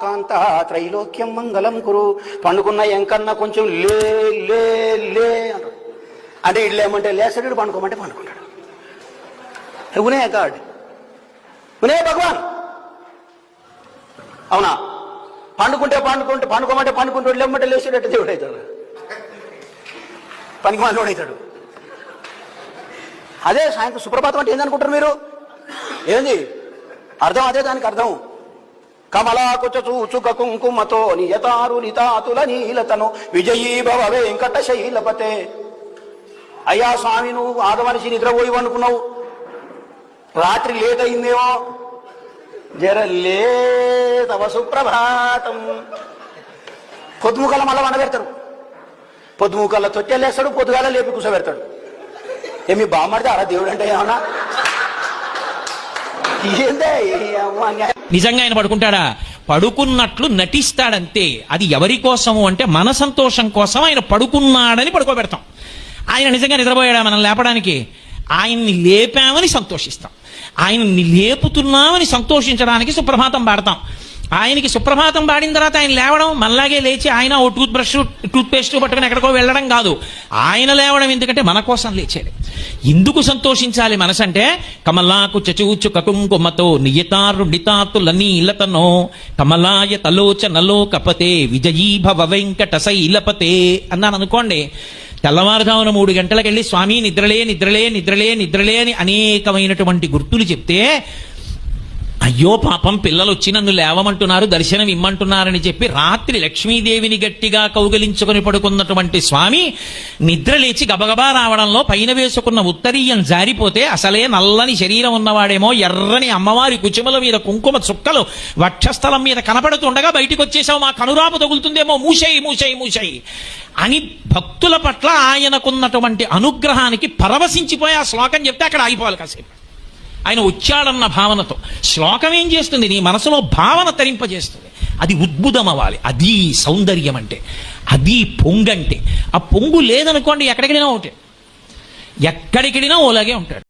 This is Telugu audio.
కాంత త్రైలోక్యం మంగళం కురు. పండుకున్న ఎంకన్నా కొంచెం లే లే లే అంటాడు. అంటే ఇట్లా ఏమంటే లేస్తాడు, పండుకోమంటే పండుకుంటాడు. ఉనే గాడ్, ఉనే భగవాన్. అవునా? పండుకోమంటే పండుకుంటాడు, లేమంటే లేచాడు. దేవుడు అవుతాడు, పనికి మాలోడు అవుతాడు. అదే సాయంత్రం సుప్రభాతం అంటే ఏందనుకుంటారు మీరు? ఏంది అర్థం? అదే దానికి అర్థం. కమలాకుచ చూచుక కుంకుమతో నియతారు నితాతుల నీలతను విజయీ భవ వెంకట శైలపతే. అయ్యా స్వామి, నువ్వు ఆదమనిషి నిద్రపోయి అనుకున్నావు, రాత్రి లేట్ అయిందేమో, జర లేతవ సుప్రభాతం. పొద్దుముకల మళ్ళా వండబెడతాడు, పొద్దుముకల్లో తొట్టెలేస్తాడు, పొద్దుగాల లేపి కూర్చోబెడతాడు. ఏమి బామ్మడితే అలా దేవుడు అంటే ఏమన్నా? నిజంగా ఆయన పడుకుంటాడా? పడుకున్నట్లు నటిస్తాడంతే. అది ఎవరి కోసము అంటే మన సంతోషం కోసం ఆయన పడుకున్నాడని పడుకోబెడతాం. ఆయన నిజంగా నిద్రపోయాడా మనం లేపడానికి? ఆయన్ని లేపామని సంతోషిస్తాం, ఆయన్ని లేపుతున్నామని సంతోషించడానికి సుప్రభాతం పాడతాం. ఆయనకి సుప్రభాతం పాడిన తర్వాత ఆయన లేవడం, మళ్ళాగే లేచి ఆయన ఓ టూత్ పేస్ట్ పట్టుకుని ఎక్కడికో వెళ్ళడం కాదు. ఆయన లేవడం ఎందుకంటే మన కోసం లేచాడు. ఎందుకు సంతోషించాలి మనసు అంటే? కమలాకు చచూచు కకుంకుమతో నియతారు నితాతుల నీలతనో కమలాయ తలోచనలో కపతే విజయీ భవ వెంకట శైలపతే అన్నాను అనుకోండి. తెల్లవారుజామున 3 గంటలకు వెళ్ళి స్వామి నిద్రలే నిద్రలే నిద్రలే నిద్రలే అని అనేకమైనటువంటి గుర్తులు చెప్తే, అయ్యో పాపం పిల్లలు వచ్చి నన్ను లేవమంటున్నారు, దర్శనం ఇమ్మంటున్నారని చెప్పి రాత్రి లక్ష్మీదేవిని గట్టిగా కౌగలించుకొని పడుకున్నటువంటి స్వామి నిద్రలేచి గబగబా రావడంలో పైన వేసుకున్న ఉత్తరీయం జారిపోతే అసలే నల్లని శరీరం ఉన్నవాడేమో ఎర్రని అమ్మవారి కుచుమల మీద కుంకుమ చుక్కలు వక్షస్థలం మీద కనపడుతుండగా బయటికి వచ్చేసావు, మా కనురాపు తగులుతుందేమో, మూసేయి మూసేయి మూసేయి అని భక్తుల పట్ల ఆయనకున్నటువంటి అనుగ్రహానికి పరవశించిపోయి ఆ శ్లోకం చెప్తే అక్కడ ఆగిపోవాలి కాసేపు. ఆయన వచ్చాడన్న భావనతో. శ్లోకం ఏం చేస్తుంది? నీ మనసులో భావన తరింపజేస్తుంది. అది ఉద్భుతం అవ్వాలి. అది సౌందర్యం అంటే, అది పొంగంటే. ఆ పొంగు లేదనుకోండి, ఎక్కడికి వెళ్ళినా ఒకటే, ఎక్కడికి వెళ్ళినా ఓలాగే ఉంటాడు.